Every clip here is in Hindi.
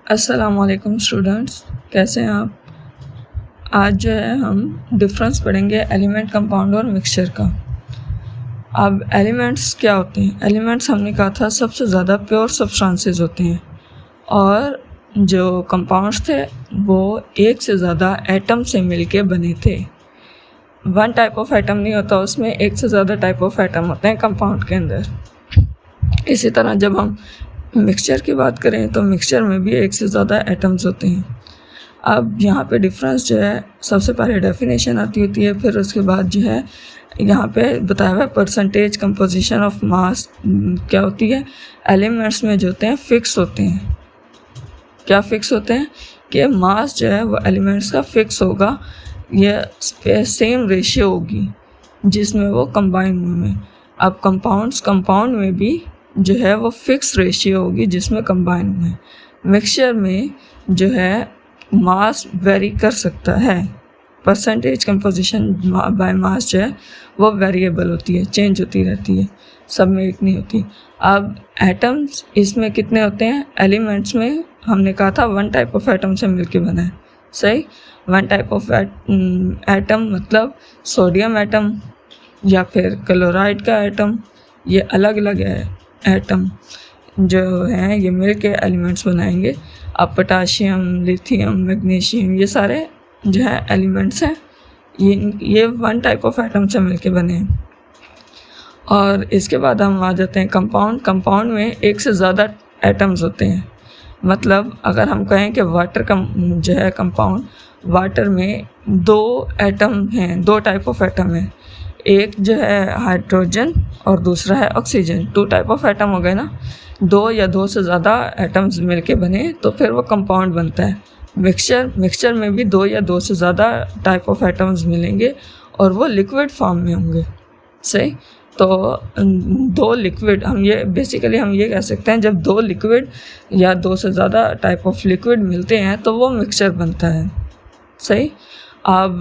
अस्सलामुअलैकुम स्टूडेंट्स, कैसे हैं आप। आज जो है हम डिफरेंस पढ़ेंगे एलिमेंट, कंपाउंड और मिक्सचर का। अब एलिमेंट्स क्या होते हैं। एलिमेंट्स हमने कहा था सबसे ज़्यादा प्योर सब्सटेंसेस होते हैं, और जो कंपाउंड्स थे वो एक से ज़्यादा एटम से मिलके बने थे। वन टाइप ऑफ एटम नहीं होता, उसमें एक से ज़्यादा टाइप ऑफ एटम होते हैं कंपाउंड के अंदर। इसी तरह जब हम मिक्सचर की बात करें तो मिक्सचर में भी एक से ज़्यादा एटम्स होते हैं। अब यहाँ पे डिफरेंस जो है, सबसे पहले डेफिनेशन आती होती है, फिर उसके बाद जो है यहाँ पे बताया हुआ है परसेंटेज कंपोजिशन ऑफ मास क्या होती है। एलिमेंट्स में जो होते हैं फिक्स होते हैं। क्या फिक्स होते हैं कि मास जो है वो एलिमेंट्स का फिक्स होगा, ये सेम रेशियो होगी जिसमें वो कंबाइन हुए हैं। अब कंपाउंड में भी जो है वो फिक्स रेशियो होगी जिसमें कंबाइन हुए हैं। मिक्सचर में जो है मास वेरी कर सकता है। परसेंटेज कंपोजिशन बाय मास जो है वो वेरिएबल होती है, चेंज होती रहती है, सब में एक नहीं होती। अब एटम्स इसमें कितने होते हैं। एलिमेंट्स में हमने कहा था वन टाइप ऑफ एटम से मिलके बना है, सही। वन टाइप ऑफ एटम मतलब सोडियम एटम या फिर क्लोराइड का एटम, ये अलग अलग है एटम जो हैं, ये मिलके एलिमेंट्स बनाएंगे। अब पोटाशियम, लिथियम, मैग्नीशियम, ये सारे जो है एलिमेंट्स हैं, ये वन टाइप ऑफ एटम से मिलके बने हैं। और इसके बाद हम आ जाते हैं कंपाउंड में एक से ज़्यादा एटम्स होते हैं। मतलब अगर हम कहें कि वाटर का जो है कंपाउंड, वाटर में दो एटम हैं, दो टाइप ऑफ एटम है। एक जो है हाइड्रोजन और दूसरा है oxygen. Two type of atom हो गए ना, दो या दो से ज़्यादा एटम्स मिलके बने तो फिर वो कंपाउंड बनता है। मिक्सचर में भी दो या दो से ज़्यादा टाइप ऑफ एटम्स मिलेंगे और वो लिक्विड फॉर्म में होंगे, सही। तो दो लिक्विड, हम ये कह सकते हैं, जब दो लिक्विड या दो से ज़्यादा टाइप ऑफ लिक्विड मिलते हैं तो वो मिक्सचर बनता है, सही। अब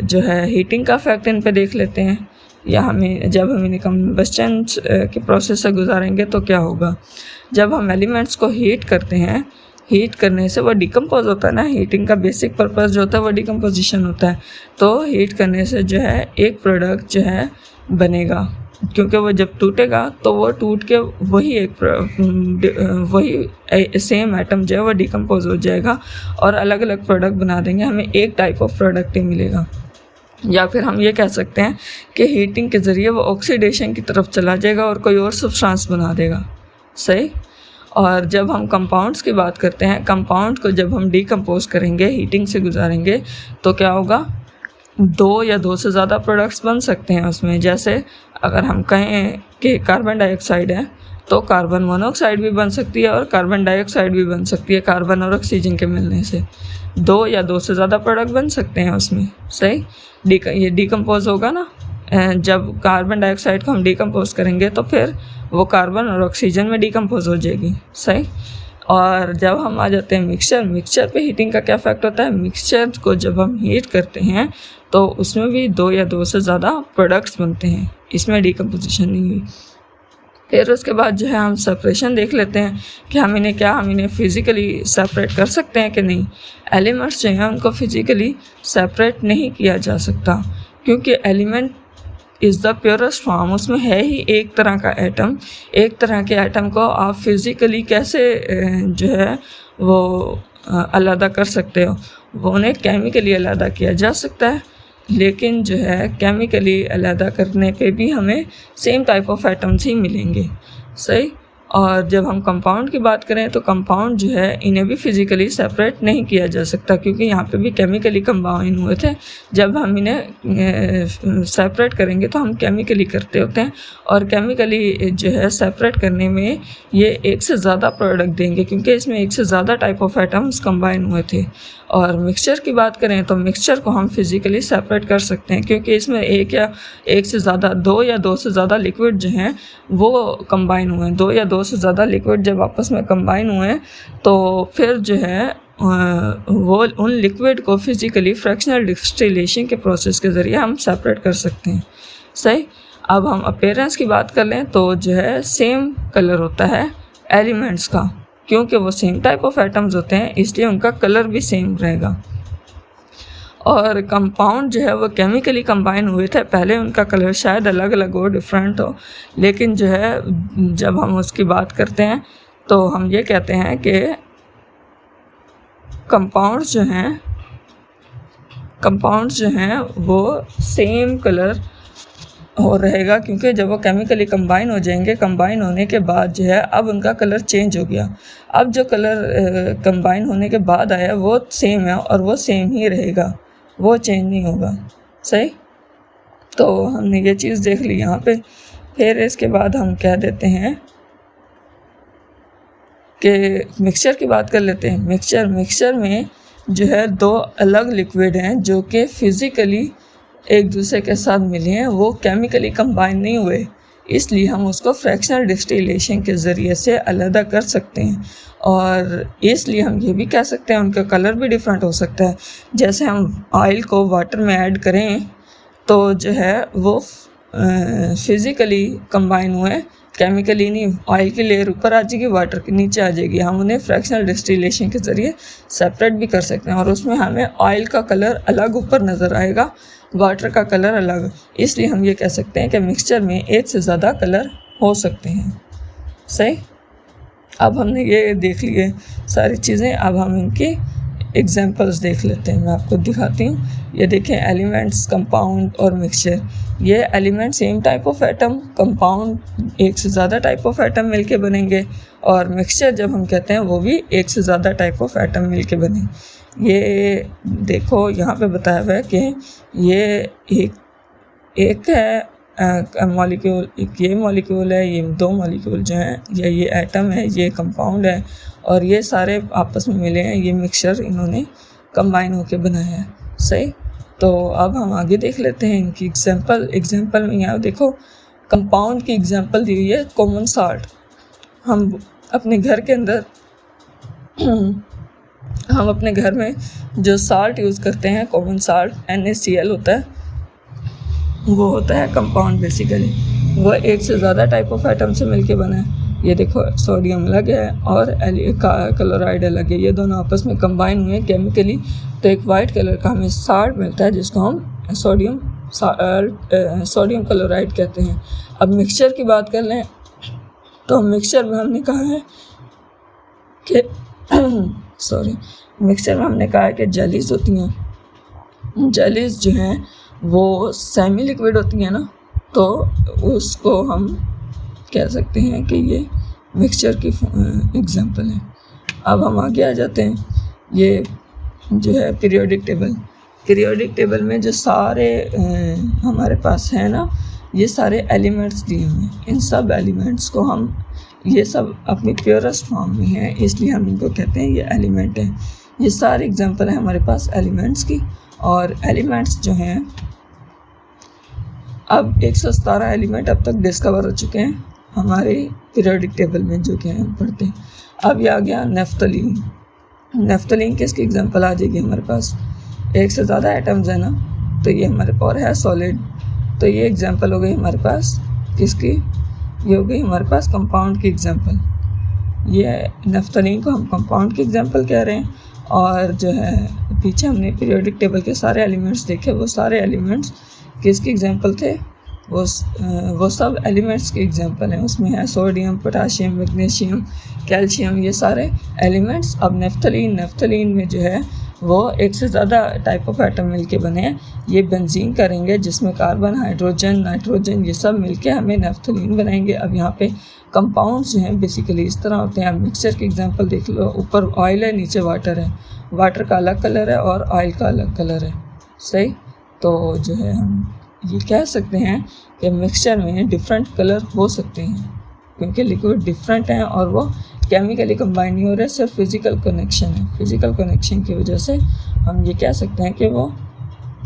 जो है हीटिंग का फैक्ट इन पे देख लेते हैं, या जब हम इन्हें कंबस्चन के प्रोसेस से गुजारेंगे तो क्या होगा। जब हम एलिमेंट्स को हीट करते हैं, हीट करने से वो डिकम्पोज होता है ना। हीटिंग का बेसिक पर्पस जो होता है वो डिकम्पोजिशन होता है। तो हीट करने से जो है एक प्रोडक्ट जो है बनेगा, क्योंकि वो जब टूटेगा तो वो टूट के वही सेम एटम जो है वो डिकम्पोज हो जाएगा और अलग अलग प्रोडक्ट बना देंगे, हमें एक टाइप ऑफ प्रोडक्ट ही मिलेगा। या फिर हम ये कह सकते हैं कि हीटिंग के ज़रिए वो ऑक्सीडेशन की तरफ चला जाएगा और कोई और सब्सटेंस बना देगा, सही। और जब हम कंपाउंड्स की बात करते हैं, कंपाउंड को जब हम डिकम्पोज करेंगे, हीटिंग से गुजारेंगे तो क्या होगा, दो या दो से ज़्यादा प्रोडक्ट्स बन सकते हैं उसमें। जैसे अगर हम कहें कि कार्बन डाइऑक्साइड है तो कार्बन मोनोऑक्साइड भी बन सकती है और कार्बन डाइऑक्साइड भी बन सकती है। कार्बन और ऑक्सीजन के मिलने से दो या दो से ज़्यादा प्रोडक्ट बन सकते हैं उसमें, सही। ये डिकम्पोज होगा ना, जब कार्बन डाइऑक्साइड को हम डिकम्पोज करेंगे तो फिर वो कार्बन और ऑक्सीजन में डिकम्पोज हो जाएगी, सही। और जब हम आ जाते हैं मिक्सचर पे हीटिंग का क्या फैक्ट होता है। मिक्सचर को जब हम हीट करते हैं तो उसमें भी दो या दो से ज़्यादा प्रोडक्ट्स बनते हैं, इसमें डिकम्पोजिशन नहीं हुई। फिर उसके बाद जो है हम सेपरेशन देख लेते हैं कि हम इन्हें फिज़िकली सेपरेट कर सकते हैं कि नहीं। एलिमेंट्स जो हैं उनको फिज़िकली सेपरेट नहीं किया जा सकता, क्योंकि element is the purest form, उसमें है ही एक तरह का एटम। एक तरह के एटम को आप फिज़िकली कैसे जो है वो अलग कर सकते हो। वो उन्हें केमिकली अलग किया जा सकता है, लेकिन जो है केमिकली अलग करने पे भी हमें सेम टाइप ऑफ एटम्स ही मिलेंगे, सही। और जब हम कंपाउंड की बात करें तो कंपाउंड जो है इन्हें भी फिज़िकली सेपरेट नहीं किया जा सकता, क्योंकि यहाँ पे भी केमिकली कंबाइन हुए थे। जब हम इन्हें सेपरेट करेंगे तो हम केमिकली करते होते हैं, और केमिकली जो है सेपरेट करने में ये एक से ज़्यादा प्रोडक्ट देंगे, क्योंकि इसमें एक से ज़्यादा टाइप ऑफ एटम्स कंबाइन हुए थे। और मिक्सचर की बात करें तो मिक्सचर को हम फिज़िकली सेपरेट कर सकते हैं, क्योंकि इसमें एक से ज़्यादा, दो या दो से ज़्यादा लिक्विड जो हैं वो कंबाइन हुए हैं। दो या दो से ज़्यादा लिक्विड जब आपस में कंबाइन हुए हैं तो फिर जो है वो उन लिक्विड को फिज़िकली फ्रैक्शनल डिस्टिलेशन के प्रोसेस के ज़रिए हम सेपरेट कर सकते हैं, सही। अब हम अपीयरेंस की बात कर लें तो जो है सेम कलर होता है एलिमेंट्स का, क्योंकि वो सेम टाइप ऑफ एटम्स होते हैं इसलिए उनका कलर भी सेम रहेगा। और कंपाउंड जो है वो केमिकली कंबाइन हुए थे, पहले उनका कलर शायद अलग अलग हो, डिफरेंट हो, लेकिन जो है जब हम उसकी बात करते हैं तो हम ये कहते हैं कि कंपाउंड्स जो हैं वो सेम कलर हो रहेगा, क्योंकि जब वो केमिकली कंबाइन हो जाएंगे, कंबाइन होने के बाद जो है अब उनका कलर चेंज हो गया। अब जो कलर कंबाइन होने के बाद आया वो सेम है और वो सेम ही रहेगा, वो चेंज नहीं होगा। सही, तो हमने ये चीज़ देख ली यहाँ पे। फिर इसके बाद हम कह देते हैं कि मिक्सचर की बात कर लेते हैं। मिक्सचर में जो है दो अलग लिक्विड हैं जो कि फिज़िकली एक दूसरे के साथ मिले हैं, वो केमिकली कंबाइन नहीं हुए, इसलिए हम उसको फ्रैक्शनल डिस्टिलेशन के ज़रिए से अलग कर सकते हैं। और इसलिए हम ये भी कह सकते हैं उनका कलर भी डिफरेंट हो सकता है। जैसे हम ऑयल को वाटर में ऐड करें तो जो है वो फिज़िकली कंबाइन हुए, केमिकली नहीं। ऑयल की लेयर ऊपर आ जाएगी, वाटर के नीचे आ जाएगी। हम उन्हें फ्रैक्शनल डिस्टिलेशन के ज़रिए सेपरेट भी कर सकते हैं और उसमें हमें ऑयल का कलर अलग ऊपर नज़र आएगा, वाटर का कलर अलग। इसलिए हम ये कह सकते हैं कि मिक्सचर में एक से ज़्यादा कलर हो सकते हैं। सही, अब हमने ये देख लिए सारी चीज़ें, अब हम इनकी एग्जांपल्स देख लेते हैं। मैं आपको दिखाती हूँ। ये देखें, एलिमेंट्स, कंपाउंड और मिक्सचर। ये element same type of atom, compound एक से ज़्यादा टाइप ऑफ एटम मिलके बनेंगे, और मिक्सचर जब हम कहते हैं वो भी एक से ज़्यादा टाइप ऑफ एटम मिलके बने। ये देखो यहाँ पे बताया हुआ है कि ये एक है मॉलिक्यूल, ये मॉलिक्यूल है, ये दो मॉलिक्यूल जो हैं, ये एटम है, ये कंपाउंड है, और ये सारे आपस में मिले हैं, ये मिक्सचर इन्होंने कंबाइन होकर बनाया है। सही, तो अब हम आगे देख लेते हैं इनकी एग्जांपल में। यहाँ देखो, कंपाउंड की एग्जांपल दी हुई है कॉमन साल्ट। हम अपने घर के अंदर हम अपने घर में जो साल्ट यूज़ करते हैं, कॉमन साल्ट NaCl होता है, वो होता है कंपाउंड। बेसिकली वो एक से ज़्यादा टाइप ऑफ एटम से मिलके बना है। ये देखो, सोडियम अलग है और क्लोराइड अलग है, ये दोनों आपस में कंबाइन हुए केमिकली, तो एक वाइट कलर का हमें साल्ट मिलता है जिसको हम सोडियम क्लोराइड कहते हैं। अब मिक्सचर की बात कर लें तो मिक्सचर में हमने कहा है कि मिक्सचर में हमने कहा है कि जेलीज होती हैं। जेलीज जो हैं वो सेमी लिक्विड होती हैं ना, तो उसको हम कह सकते हैं कि ये मिक्सचर की एग्जांपल है। अब हम आगे आ जाते हैं। ये जो है पीरियोडिक टेबल में जो सारे हमारे पास है ना, ये सारे एलिमेंट्स दिए हुए हैं। इन सब एलिमेंट्स को हम, ये सब अपनी प्योरेस्ट फॉर्म में है, इसलिए हम इनको कहते हैं ये एलिमेंट है। ये सारे एग्जांपल है हमारे पास एलिमेंट्स की। और एलिमेंट्स जो हैं, अब 117 एलिमेंट अब तक डिस्कवर हो चुके हैं हमारे पीरियोडिक टेबल में, जो कि हम पढ़ते हैं। अब ये आ गया नेफ्थलीन किसकी एग्जांपल आ जाएगी हमारे पास, एक से ज़्यादा एटम्स है ना, तो ये हमारे और है सॉलिड, तो ये एग्जांपल हो गई हमारे पास किसकी, ये हो गई हमारे पास कंपाउंड की एग्जांपल। ये नेफ्थलीन को हम कंपाउंड की एग्जांपल कह रहे हैं। और जो है पीछे हमने पीरियोडिक टेबल के सारे एलिमेंट्स देखे, वो सारे एलिमेंट्स किसकी एग्जांपल थे, वो सब एलिमेंट्स के एग्जांपल हैं। उसमें है सोडियम, पोटाशियम, मैग्नीशियम, कैल्शियम, ये सारे एलिमेंट्स। अब नेफ्थलीन में जो है वो एक से ज़्यादा टाइप ऑफ एटम मिलके बने हैं। ये बेंजीन करेंगे जिसमें कार्बन, हाइड्रोजन, नाइट्रोजन, ये सब मिलके हमें नेफ्थलीन बनाएंगे। अब यहाँ पे कंपाउंड्स जो हैं बेसिकली इस तरह होते हैं। अब मिक्सचर की एग्जांपल देख लो, ऊपर ऑयल है, नीचे वाटर है, वाटर का अलग कलर है और ऑयल का अलग कलर है। सही, तो जो है हम ये कह सकते हैं कि मिक्सचर में डिफरेंट कलर हो सकते हैं क्योंकि लिक्विड डिफरेंट हैं और वो केमिकली कंबाइन नहीं हो रहे, सिर्फ फिज़िकल कनेक्शन है। फिज़िकल कनेक्शन की वजह से हम ये कह सकते हैं कि वो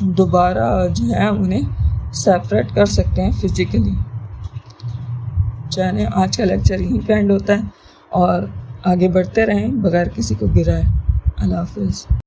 दोबारा जो है हम उन्हें सेपरेट कर सकते हैं फिज़िकली। चाहे आज का लेक्चर यहीं पे एंड होता है और आगे बढ़ते रहें बगैर किसी को गिराए। अल्लाह हाफ़िज़।